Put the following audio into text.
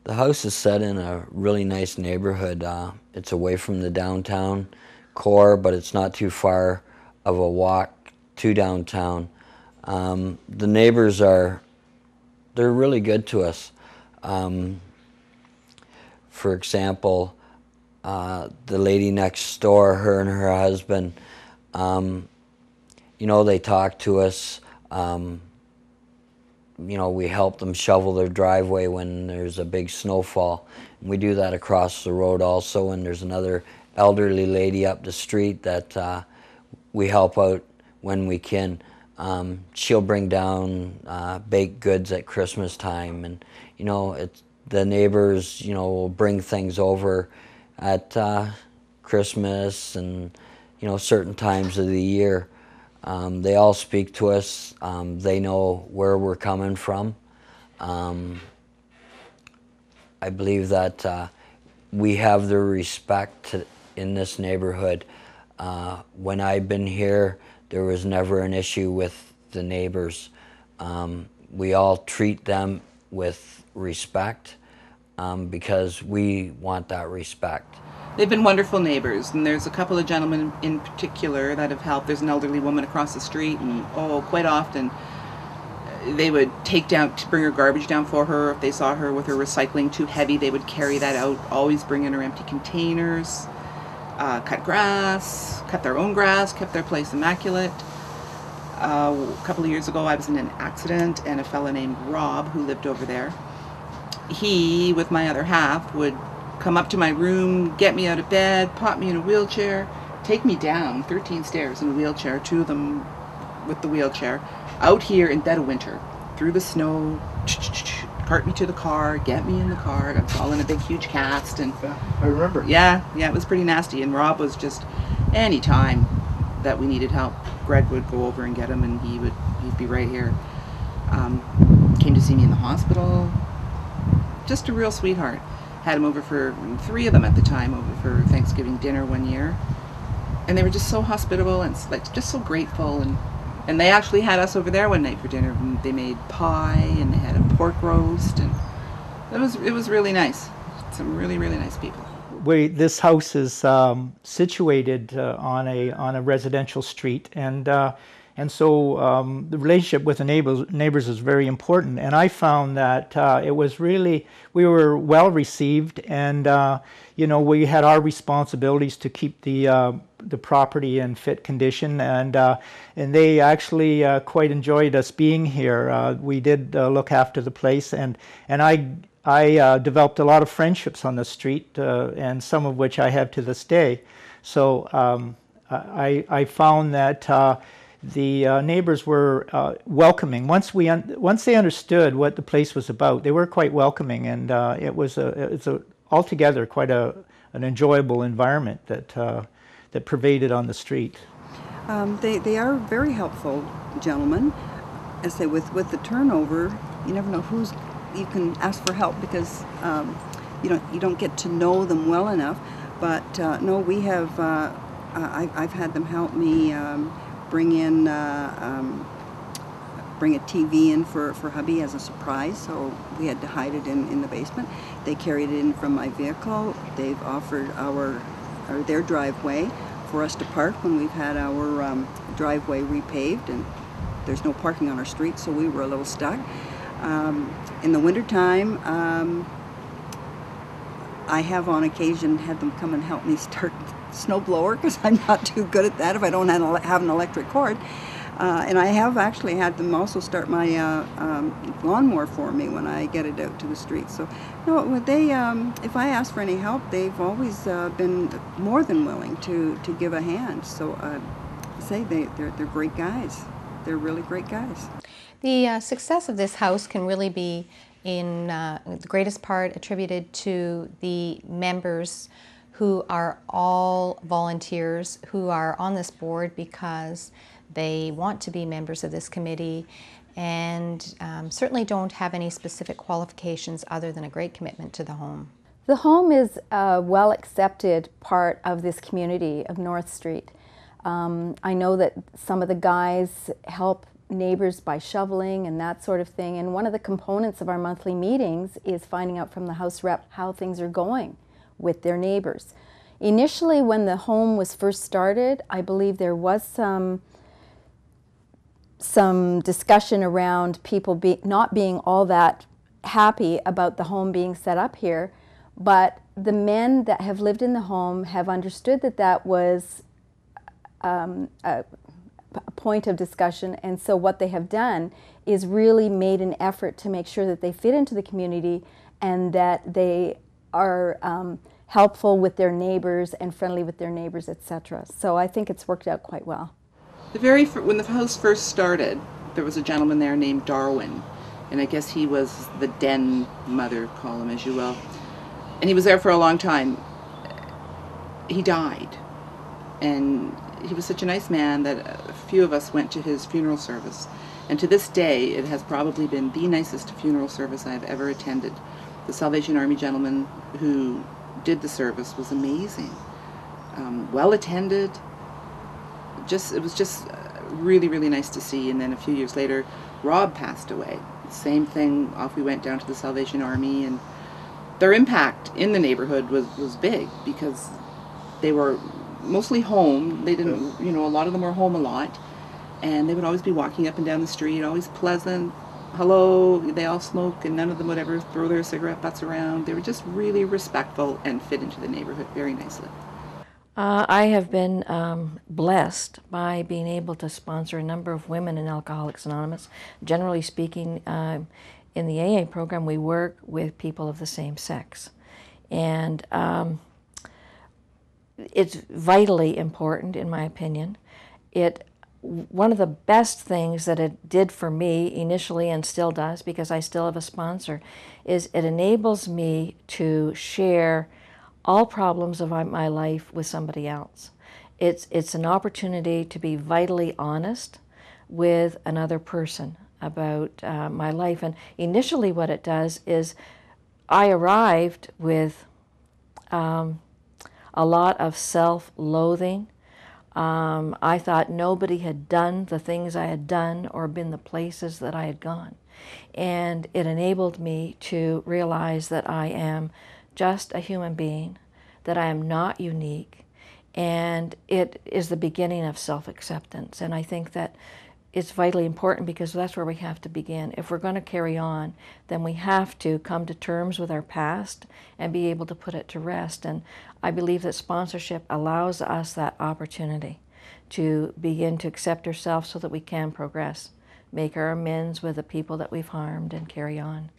The house is set in a really nice neighborhood. It's away from the downtown core, but it's not too far of a walk to downtown. The neighbors they're really good to us. For example, the lady next door, her and her husband, they talk to us. We help them shovel their driveway when there's a big snowfall. And we do that across the road also, and there's another elderly lady up the street that we help out when we can. She'll bring down baked goods at Christmas time, and the neighbors will bring things over at Christmas and certain times of the year. They all speak to us. They know where we're coming from. I believe that we have the respect in this neighborhood. When I've been here, there was never an issue with the neighbors. We all treat them with respect because we want that respect. They've been wonderful neighbors, and there's a couple of gentlemen in particular that have helped. There's an elderly woman across the street, and quite often they would bring her garbage down for her. If they saw her with her recycling too heavy, they would carry that out, always bring in her empty containers, cut grass, cut their own grass, kept their place immaculate. A couple of years ago, I was in an accident, and a fella named Rob, who lived over there, he, with my other half, would come up to my room, get me out of bed, pop me in a wheelchair, take me down 13 stairs in a wheelchair, 2 of them with the wheelchair, out here in dead of winter, through the snow, cart me to the car, get me in the car. I was all in a big huge cast, and I remember. Yeah, it was pretty nasty. And Rob was just, any time that we needed help, Greg would go over and get him, and he'd be right here. Came to see me in the hospital. Just a real sweetheart. Had him over for 3 of them at the time, over for Thanksgiving dinner one year, and they were just so hospitable and just so grateful. And they actually had us over there one night for dinner. They made pie, and they had a pork roast, and it was really nice. Some really, really nice people. This house is situated on a residential street, and so the relationship with the neighbors is very important. And I found that we were well received, and we had our responsibilities to keep the property in fit condition, and they actually quite enjoyed us being here. We did look after the place, and I developed a lot of friendships on the street, and some of which I have to this day. So I found that the neighbors were welcoming. Once they understood what the place was about, they were quite welcoming, and it's altogether quite an enjoyable environment that pervaded on the street. They are very helpful gentlemen. I say with the turnover, you never know who's you can ask for help, because you don't get to know them well enough. But no, we have. I've had them help me. Bring a TV in for hubby as a surprise, so we had to hide it in the basement. They carried it in from my vehicle. They've offered their driveway for us to park when we've had our driveway repaved, and there's no parking on our street, so we were a little stuck. In the wintertime, I have on occasion had them come and help me start snowblower, because I'm not too good at that if I don't have an electric cord. And I have actually had them also start my lawnmower for me when I get it out to the street. So no, they if I ask for any help, they've always been more than willing to give a hand. So they're great guys. They're really great guys. The success of this house can really be in the greatest part attributed to the members who are all volunteers, who are on this board because they want to be members of this committee, and certainly don't have any specific qualifications other than a great commitment to the home. The home is a well accepted part of this community of North Street. I know that some of the guys help neighbors by shoveling and that sort of thing. And one of the components of our monthly meetings is finding out from the house rep how things are going with their neighbors. Initially, when the home was first started, I believe there was some discussion around people not being all that happy about the home being set up here, but the men that have lived in the home have understood that that was a point of discussion, and so what they have done is really made an effort to make sure that they fit into the community and that they are helpful with their neighbors and friendly with their neighbors, etc. So I think it's worked out quite well. When the house first started, there was a gentleman there named Darwin, and I guess he was the den mother, call him as you will, and he was there for a long time. He died, and he was such a nice man that a few of us went to his funeral service, and to this day it has probably been the nicest funeral service I've ever attended. The Salvation Army gentleman who did the service was amazing, well attended. It was just really, really nice to see. And then a few years later, Rob passed away. Same thing, off we went down to the Salvation Army, and their impact in the neighborhood was big because they were mostly home. They didn't, a lot of them were home a lot, and they would always be walking up and down the street, always pleasant. Hello, they all smoke, and none of them would ever throw their cigarette butts around. They were just really respectful and fit into the neighborhood very nicely. I have been blessed by being able to sponsor a number of women in Alcoholics Anonymous. Generally speaking, in the AA program, we work with people of the same sex. And it's vitally important, in my opinion. One of the best things that it did for me initially, and still does because I still have a sponsor, is it enables me to share all problems of my life with somebody else. It's an opportunity to be vitally honest with another person about my life. And initially what it does is I arrived with a lot of self-loathing. I thought nobody had done the things I had done or been the places that I had gone. And it enabled me to realize that I am just a human being, that I am not unique, and it is the beginning of self-acceptance. And I think that it's vitally important because that's where we have to begin. If we're going to carry on, then we have to come to terms with our past and be able to put it to rest. And I believe that sponsorship allows us that opportunity to begin to accept ourselves so that we can progress, make our amends with the people that we've harmed, and carry on.